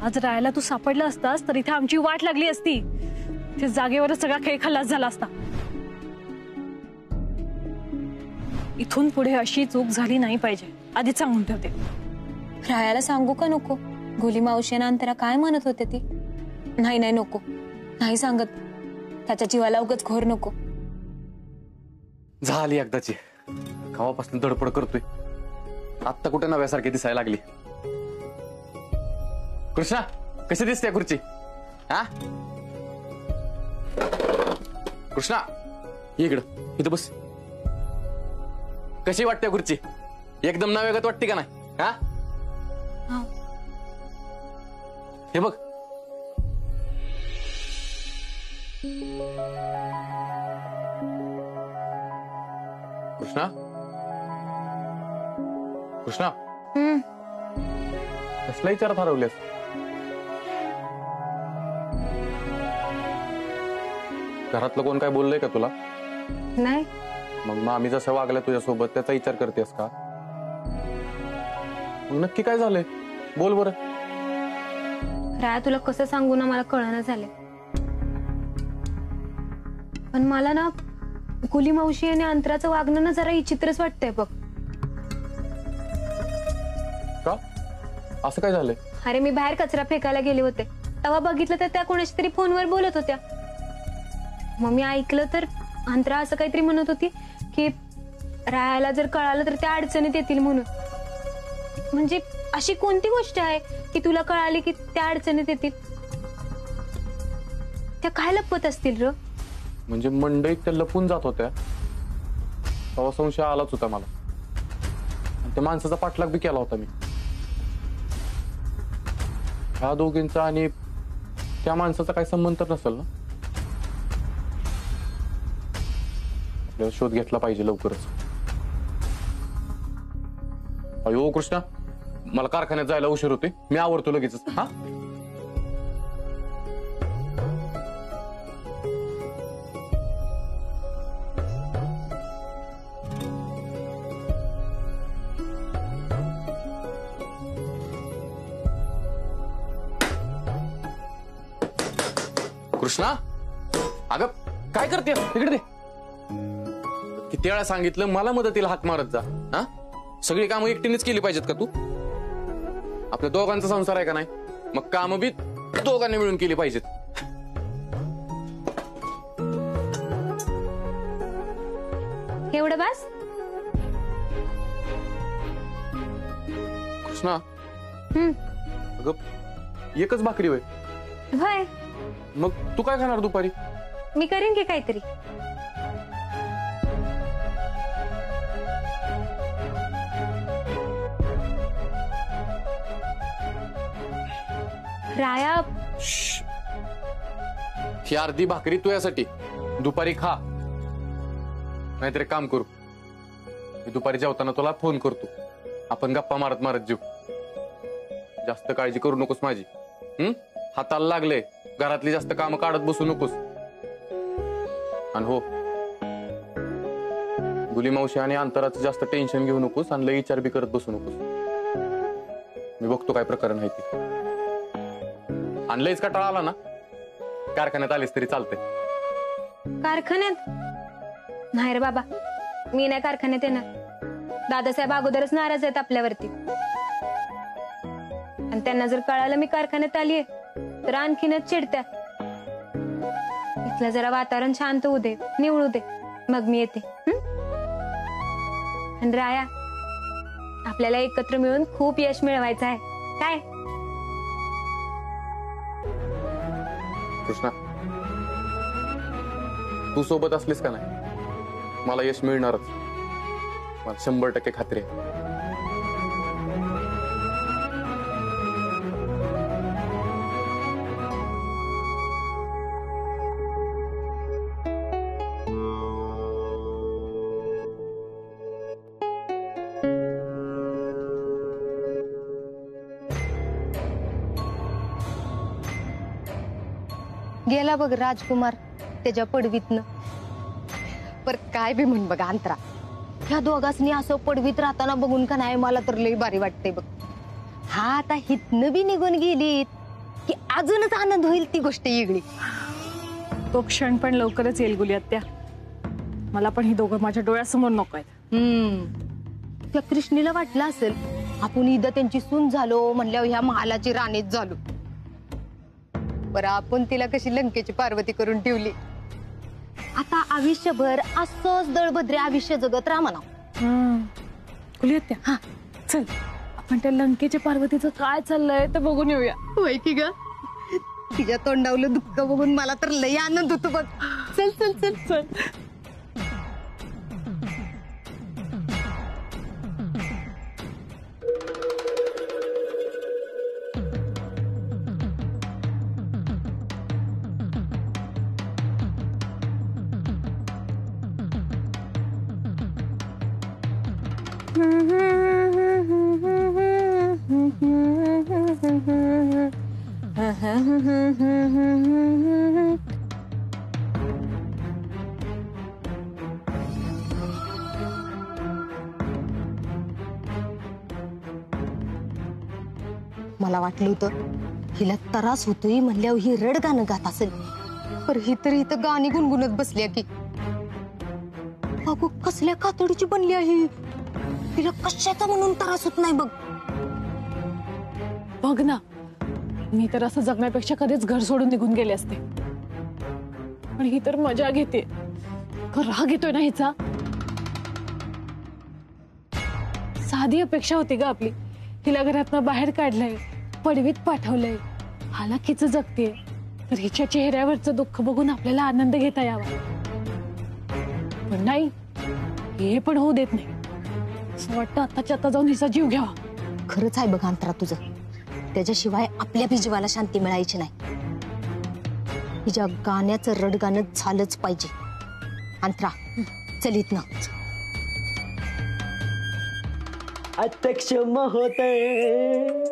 आज राहायला तू सापडला असतास तर इथे आमची वाट लागली असती। ते जागेवरच सगळा खेळ खल्लास झाला असता। इथून पुढे अशी चूक झाली नाही पाहिजे, आधीच सांगून ठेवते। राहायला सांगू का नको? गुली मावशी आणि अंतरा काय म्हणत होते ती? नाही नाही नको, नाही सांगत, त्याच्या जीवाला उगाच घोर नको। झाली एकदाची, गावापासून धडपड करतोय, आत्ता कुठे नव्यासारखी दिसायला लागली। कृष्णा कशी दिसते खुर्ची? हा कृष्णा इकडं, इथं बस। कशी वाटते खुर्ची? एकदम नव्यागत वाटते का नाही? हा हे बघ, कृष्णा कृष्णा कसला विचार ठरवलेस? घरातलं कोण काय बोललंय का तुला? नाही। मग आम्ही जसं वागलं तुझ्यासोबत त्याचा विचार करतेस का? मग नक्की काय झालंय? बोल बरं। राया तुला कसं सांगू ना, मला कळना झालंय। पण मला ना गुली मावशी आणि अंतराचं वागणं ना जरा विचित्रच वाटतंय बघ। का? असं काय झालंय? अरे मी बाहेर कचरा फेकायला गेले होते, तेव्हा बघितलं तर त्या कोणाशी तरी फोनवर बोलत होत्या। मग मी ऐकलं तर अंतरा असं काहीतरी म्हणत होती की राहायला जर कळालं तर त्या अडचणीत येतील म्हणून। म्हणजे अशी कोणती गोष्ट आहे की तुला कळाली की त्या अडचणीत येतील? त्या काय लपवत असतील र? म्हणजे मंडईत त्या लपून जात होत्या, तेव्हा संशय आलाच होता मला, आणि त्या माणसाचा पाठलाग बी केला होता मी। ह्या दोघींचा आणि त्या माणसाचा काही संबंध तर नसेल ना? आपल्याला शोध घेतला पाहिजे लवकरच। अयो कृष्णा, मला कारखान्यात जायला उशीर होते, मी आवरतो लगेचच। हा कृष्णा, अगं काय करते? इकडे दे। किती वेळा सांगितलं मला मदतीला हाक मारत जा। हा सगळी कामं एकटीनेच केली पाहिजेत का तू? आपल्या दोघांचा संसार आहे का नाही? मग कामं बी दोघांनी मिळून केली पाहिजेत। एवढं बस? कृष्णा अगं एकच भाकरी होय? होय। मग तू काय खाणार दुपारी? मी करेन की काहीतरी। राया ही अर्धी भाकरी तुझ्यासाठी, दुपारी खा। नाहीतर काम करू, मी दुपारी जेवताना तुला फोन करतो, आपण गप्पा मारत मारत जेऊ। जास्त काळजी करू नकोस माझी। हाताला लागले, घरातली जास्त कामं काढत बसू नकोस। आणि हो, गुली मावशी आणि अंतराचं जास्त टेन्शन घेऊ नकोस आणि लई विचार बी करत बसू नकोस। मी बघतो काय प्रकरण आहे ते। आणि लईच कंटाळा आला ना, कारखान्यात आलीस तरी चालते। कारखान्यात नाही रे बाबा, मी नाही कारखान्यात येणार। दादासाहेब अगोदरच नाराज आहेत आपल्यावरती, आणि त्यांना जर कळालं मी कारखान्यात आलीये तर आणखीनच चिडत्या। इथलं जरा वातावरण शांत होऊ दे, निवळू दे, मग मी येते। आणि राया, आपल्याला एकत्र मिळून खूप यश मिळवायचं आहे काय? कृष्णा, तू सोबत असलीस का नाही मला यश मिळणारच, मला 100% खात्री आहे। गेला बघ राजकुमार त्याच्या पडवीतनं। पर काय बी म्हण बघा अंतरा, ह्या दोघांनी असं पडवीत राहताना बघून का नाही मला तर लई भारी वाटते बघ। हा आता हितनं बी निघून गेलीत की अजूनच आनंद होईल ती गोष्ट वेगळी. तो क्षण पण लवकरच येईल गुली आत्या. मला पण ही दोघं माझ्या डोळ्यासमोर नको आहेत. त्या कृष्णीला वाटलं असेल आपण इदा त्यांची सून झालो म्हणल्यावर ह्या महालाची राणीच झालो. बरं आपण तिला कशी लंकेची पार्वती करून ठेवली. आता आयुष्यभर असंच दळभद्रे आयुष्य जगत राहा म्हणा. गुली आत्या, हा चल आपण त्या लंकेच्या पार्वतीचं काय चाललंय ते बघून येऊया. होय की ग. तिच्या तोंडावलं दुःख बघून मला तर लय आनंद होतो बघ. चल चल चल चल. मला वाटलं होतं हिला त्रास होतोय म्हणल्यावर ही रड गाणं गात असेल. पर ही तर इथं गाणी गुणगुणत बसली की. अगो कसल्या कातडीची बनली आहे. तिला कशाचा म्हणून त्रास होत नाही बघ. बघ ना, मी तर असं जगण्यापेक्षा कधीच घर सोडून निघून गेले असते. पण ही तर मजा घेते. राग येतोय ना हिचा. साधी अपेक्षा होती ग आपली. हिला घरातनं बाहेर काढलंय, पडवीत पाठवलंय, हालाकीच जगते, तर हिच्या चेहऱ्यावरचं दुःख बघून आपल्याला आनंद घेता यावा. पण नाही, हे पण होऊ देत नाही. असं वाटतं आताच्या आता जाऊन हिचा जीव घ्यावा. खरंच आहे बघ अंतरा तुझं. त्याच्याशिवाय आपल्या बी जीवाला शांती मिळायची नाही. हिच्या गाण्याचं रडगाणं झालंच पाहिजे. अंतरा चलित ना. अध्यक्ष महोदय,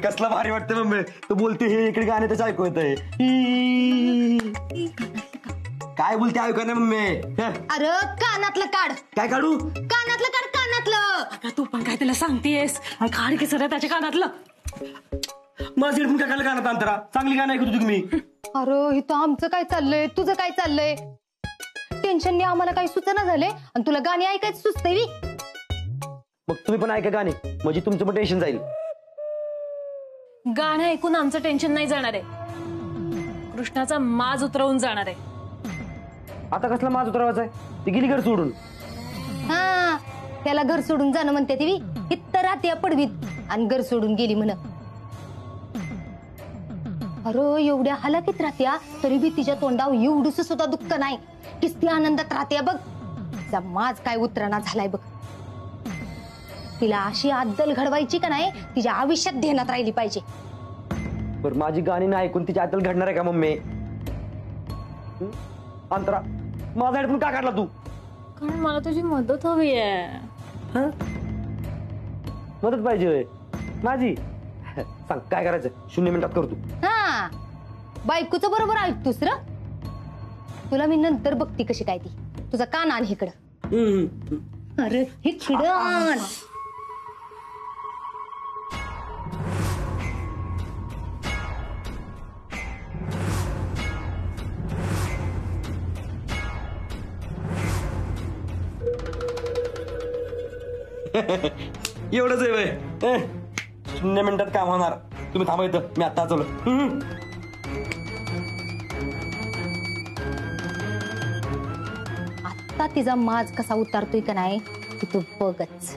कसला भारी वाटतं मम्मी. तू बोलते हे इकडे गाणे त्याच ऐकू येत आहे. काय बोलते ऐकू ना मम्मी. अरे कानातलं काढ. काय काढू? कानातलं काढ कानातलं. अगं तू पण काय त्याला सांगतेस. काढ की सर त्याच्या कानातलं. माझी पण काय गाणं अंतरा. चांगली गाणं ऐकतो तुम्ही. अरे इथं आमचं काय चाललंय, तुझं काय चाललंय. टेन्शनने आम्हाला काही सुचना झालंय आणि तुला गाणी ऐकायचं सुचतंय. मग तुम्ही पण ऐका गाणे, म्हणजे तुमचं पण टेन्शन जाईल. गाणं ऐकून आमचं टेन्शन नाही जाणार आहे. कृष्णाचा माज उतरवून जाणार आहे. आता कसला माझ उतरवायचा आहे. ती गेली घर सोडून. हा त्याला घर सोडून जाणं म्हणते ती. इथं राहते पडवीत आणि घर सोडून गेली म्हण. अरे एवढ्या हालाकीत राहत्या तरी बी तिच्या तोंडावर एवढूस सुद्धा दुःख नाही. किती आनंदात राहते बघ. तिचा माज काय उतरणा झालाय बघ. तिला अशी अद्दल घडवायची का नाही तिच्या आयुष्यात ध्यानात राहिली पाहिजे. बरं माझी गाणी नाही ऐकून तिच्या आतल घडणार आहे का मम्मी. अंतरा माझा हेडफोन का काढला तू. कारण मला तुझी मदत हवी आहे. मदत पाहिजे माझी. सांग काय करायचं. 0 मिनिटात करतो. हा बायकोचं बरोबर ऐकतोस र. तुला मी नंतर बघती कशी काय ती. तुझा कान आण इकडं. अरे हे खिडं आण. एवढंच आहे बाय. 0 मिनिटात काम होणार. तुम्ही थांबा इथं. मी आता चलो. आता तिचा माज कसा उतारतोय का नाही तू बघच.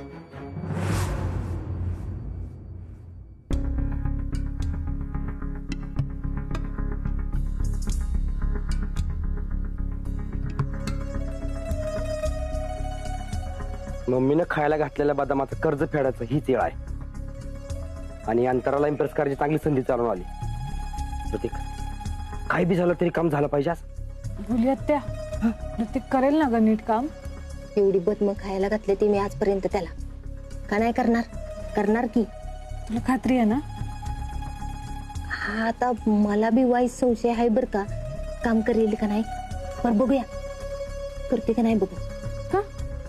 मम्मीनं खायला घातलेल्या बदामाचं कर्ज फेडायचं हीच वेळ आहे. आणि अंतराला इम्प्रेस करायची चांगली संधी चालून आली. प्रतीक काही बी झालं तरी काम झालं पाहिजे. बोलूयात त्या प्रत्येक करेल ना ग नीट काम. एवढी बदम खायला घातले ती मी आजपर्यंत त्याला. का नाही करणार. करणार की. तुला खात्री आहे ना. हा आता मला बी वाईट संशय आहे बर का. काम करेल का नाही पण बघूया. करते का नाही बघ. का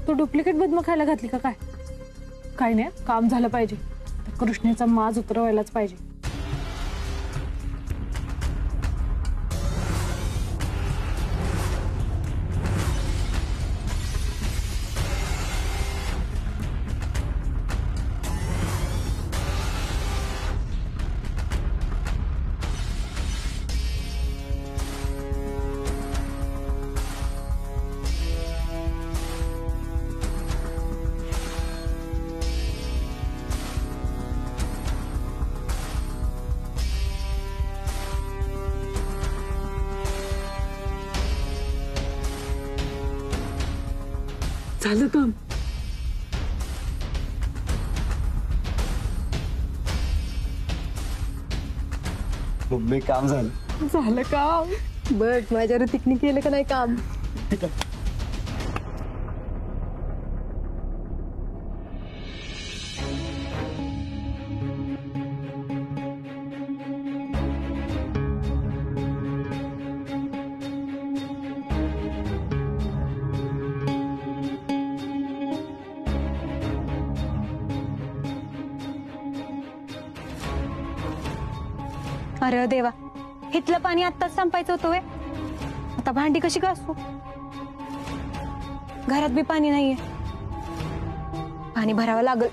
तू डुप्लिकेट बदम खायला घातली का काय? काय नाही, काम झालं पाहिजे. त्या कृष्णेचा माज उतरवायलाच पाहिजे. झालं काम. मम्मी काम झालं. झालं काम. बघ माझ्या ऋतिकनी केलं का नाही काम. अरे देवा, इथलं पाणी आत्ताच संपायचं होतं वे. आता भांडी कशी घासू? घरात बी पाणी नाहीये. पाणी भरावं लागल.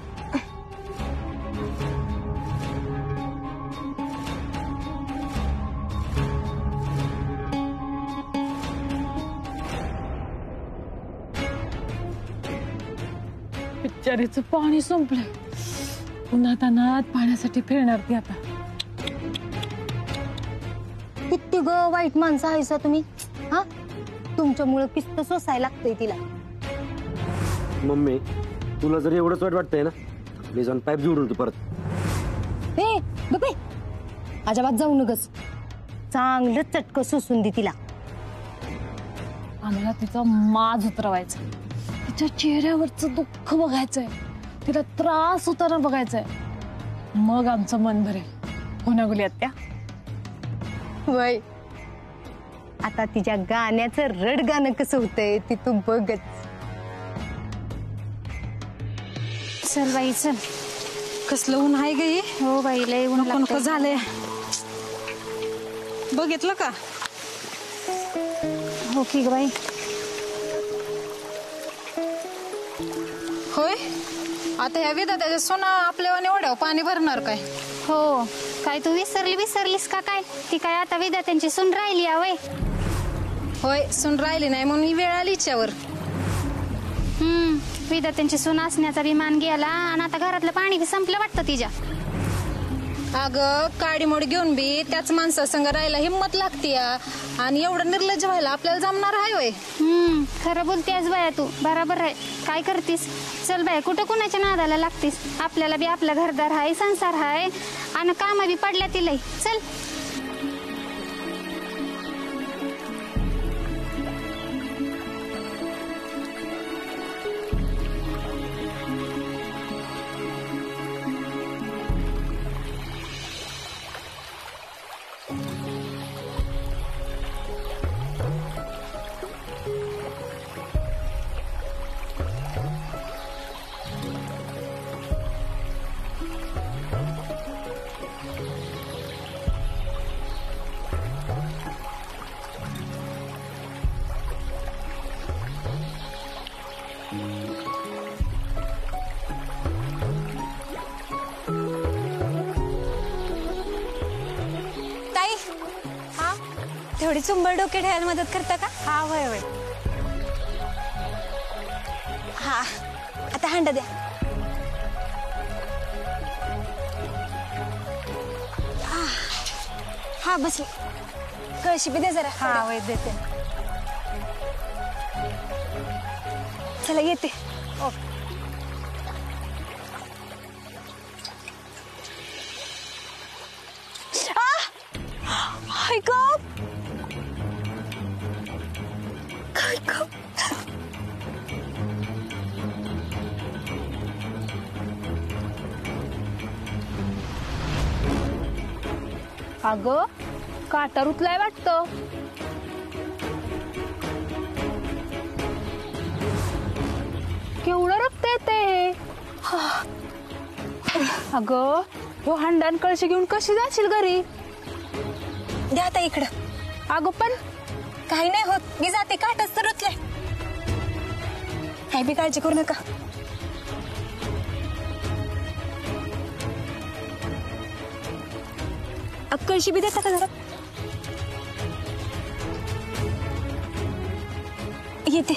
बिचारीचं पाणी संपलंय. पुन्हा तानात पाण्यासाठी फिरणार ती आता. किती ग वाईट माणसं आहेसा तुम्ही. हा, तुमच्यामुळे पिस्त सोसायला लागतंय तिला. मम्मी तुला जर एवढंच वाईट वाटतंय ना, प्लीज जाऊन पाईप जोडून तू परत. हे गप्पे, अजिबात जाऊ नगस. चांगलं चटकं सोसून दे तिला. आम्हाला तिचा माज उतरवायचा, तिच्या चेहऱ्यावरचं दुःख बघायचंय, तिला त्रास होताना बघायचंय. मग आमचं मन भरेल. हो ना गुली आत्या? वय आता तिच्या गाण्याचं रड गाणं कसं होतंय ती तू बघच. चल बाई चल. कसलं ऊन आहे गे. हो बाई लय ऊन नको नको झालंय. बघितलं का? हो की ग बाई. होय, आता ह्या विधात्याच्या सोना आपल्या एवढ्या पाणी भरणार काय? हो, काय तू विसरलीस का काय? ती काय आता विद्यार्थ्यांची सून राहिली आवय. होय, सून राहिली नाही म्हणून ही वेळ आली हिच्यावर. विद्यार्थ्यांची सून असण्याचा विमान गेला आणि आता घरातलं पाणी संपलं वाटतं तिच्या. अगं काडीमोड घेऊन बी त्याच माणसासंग राहायला हिंमत लागते. आणि एवढं निर्लज्ज व्हायला आपल्याला जमणार आहे होय? खरं बोलतेस बाया तू. बरोबर आहे. काय करतीस? चल बाया, कुठं कुणाच्या नादाला लागतीस? आपल्याला बी आपला घरदार हाय, संसार हाय आणि काम बी पडल्या तिला. चल. थोडी चुंबळ डोके ठेवायला मदत करता का? हा होय होय. हा, आता हंडा द्या. हा बसली. कळशी बी दे जरा. हा होय देते. चला येते. हाय गो. अगं काटा रुतलाय वाटतं. येते. अगं तो हंडान कळशी घेऊन कशी जाशील घरी? द्या आता इकडं. अगं पण काही नाही होत, मी जाते. काटच तर रुतले. काही बी काळजी करू नका. कळशी बी देता का जरा? येते.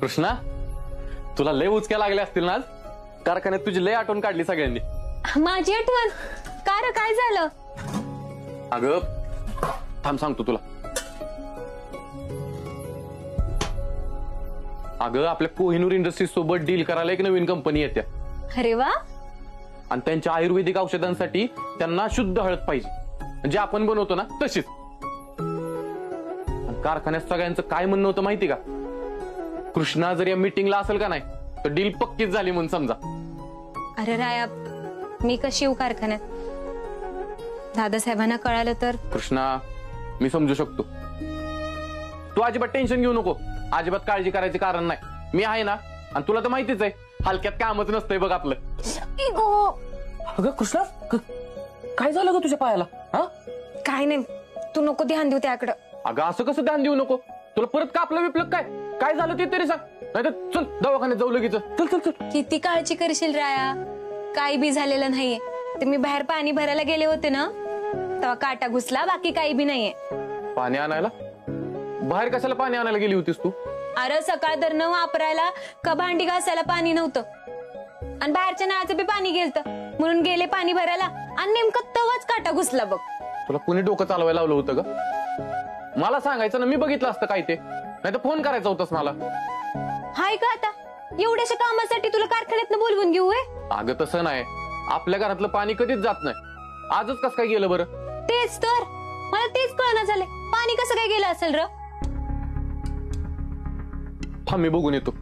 कृष्णा, तुला लय उचक्या लागल्या असतील ना आज. कारखान्यात तुझी लय आठवण काढली सगळ्यांनी. माझी आठवण का रे? काय झालं? अगं थांब सांगतो तुला. अगं आपल्या कोहिनूर इंडस्ट्रीज सोबत डील करायला एक नवीन कंपनी येत्या. अरे वा. आणि त्यांच्या आयुर्वेदिक औषधांसाठी त्यांना शुद्ध हळद पाहिजे, म्हणजे आपण बनवतो ना तशीच. आणि कारखान्यात सगळ्यांचं काय म्हणणं होतं माहिती का? कृष्णा जर या मीटिंगला असेल का नाही तर डील पक्कीच झाली म्हणून समजा. अरे राया, मी कशी येऊ कारखान्यात? दादासाहेबांना कळालं तर? कृष्णा, मी समजू शकतो. तू अजिबात टेन्शन घेऊ नको. अजिबात काळजी करायचे कारण नाही. मी आहे ना. आणि तुला तर माहितीच आहे, हलक्यात कामच नसतंय बघ आपलं. अगं कृष्णा, काय झालं ग तुझ्या पायाला? हा काय नाही, तू नको ध्यान देऊ त्याकडं. अगं असं कसं ध्यान देऊ नको? तुला परत कापलं बिपलं काय? काय झालं ते तरी सांग, नाही तर चल दवाखान्यात जाऊ लगेच. चल चल चल. किती काळजी करशील राया? काही बी झालेलं नाहीये. ते मी बाहेर पाणी भरायला गेले होते ना, तेव्हा काटा घुसला, बाकी काही बी नाहीये. पाणी आणायला? बाहेर कशाला पाणी आणायला गेली होतीस तू? अरे सकाळ दर न वापरायला का भांडी घासायला पाणी नव्हतं, आणि बाहेरच्या नळाचं बी पाणी गेलतं, म्हणून गेले पाणी भरायला, आणि नेमकं तवाच काटा घुसला बघ. तुला कुणी डोकं चालवायला लावलं होतं का? मला सांगायचं ना, मी बघितलं असतं काय ते. नाही तर फोन करायचा होतास मला. हाय का आता एवढ्याशा कामासाठी तुला कारखान्यात बोलवून घेऊ? अगं तसं नाही, आपल्या घरातलं पाणी कधीच जात नाही. आजच कसं काय गेलं बरं? तेच तर, मला तेच कळना झाले, पाणी कसं काय गेलं असेल र? थांब मी बघून येतो.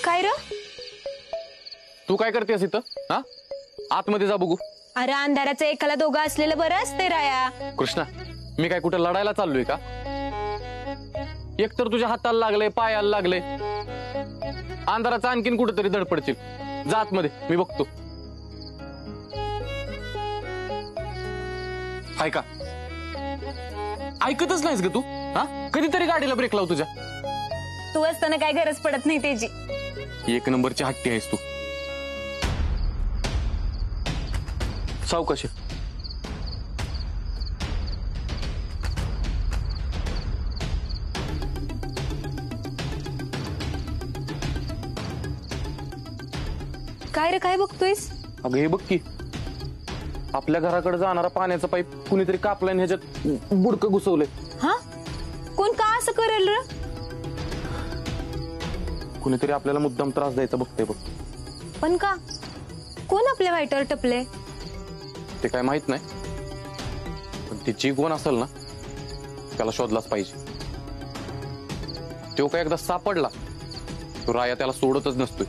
काय र? तू काय करतेस इथं? हा, आतमध्ये जा बघू. अरे अंधाराचं एकाला दोघं असलेलं बरं असते राया. कृष्णा, मी काय कुठं लढायला चाललोय का? एकतर तुझ्या हाताला लागलंय, पायाला लागलंय, अंधाराचा आणखीन कुठेतरी धडपडशील. जा आतमध्ये, मी बघतो. हाय का? ऐकतच नाहीस ग तू? हा, कधीतरी गाडीला ब्रेक लाव तुझ्या. तू असताना काय गरज पडत नाही त्याची. एक नंबरची हट्टी आहेस तू. सावकाश. काय रे, काय बघतोयस? अगं हे बघ की, आपल्या घराकडे जाणारा पाण्याचा पाईप कुणीतरी कापलाय आणि ह्याच्यात बुडकं घुसवलंय. हा, कोण का असं करेल र? कुणीतरी आपल्याला मुद्दाम त्रास द्यायचा बघतंय बघ. पण का? कोण आपल्या वाईटावर टपले? ते काय माहित नाही, पण तिची कोण असेल ना, त्याला शोधलाच पाहिजे. तो काय एकदा सापडला तो राया त्याला सोडतच नसतोय.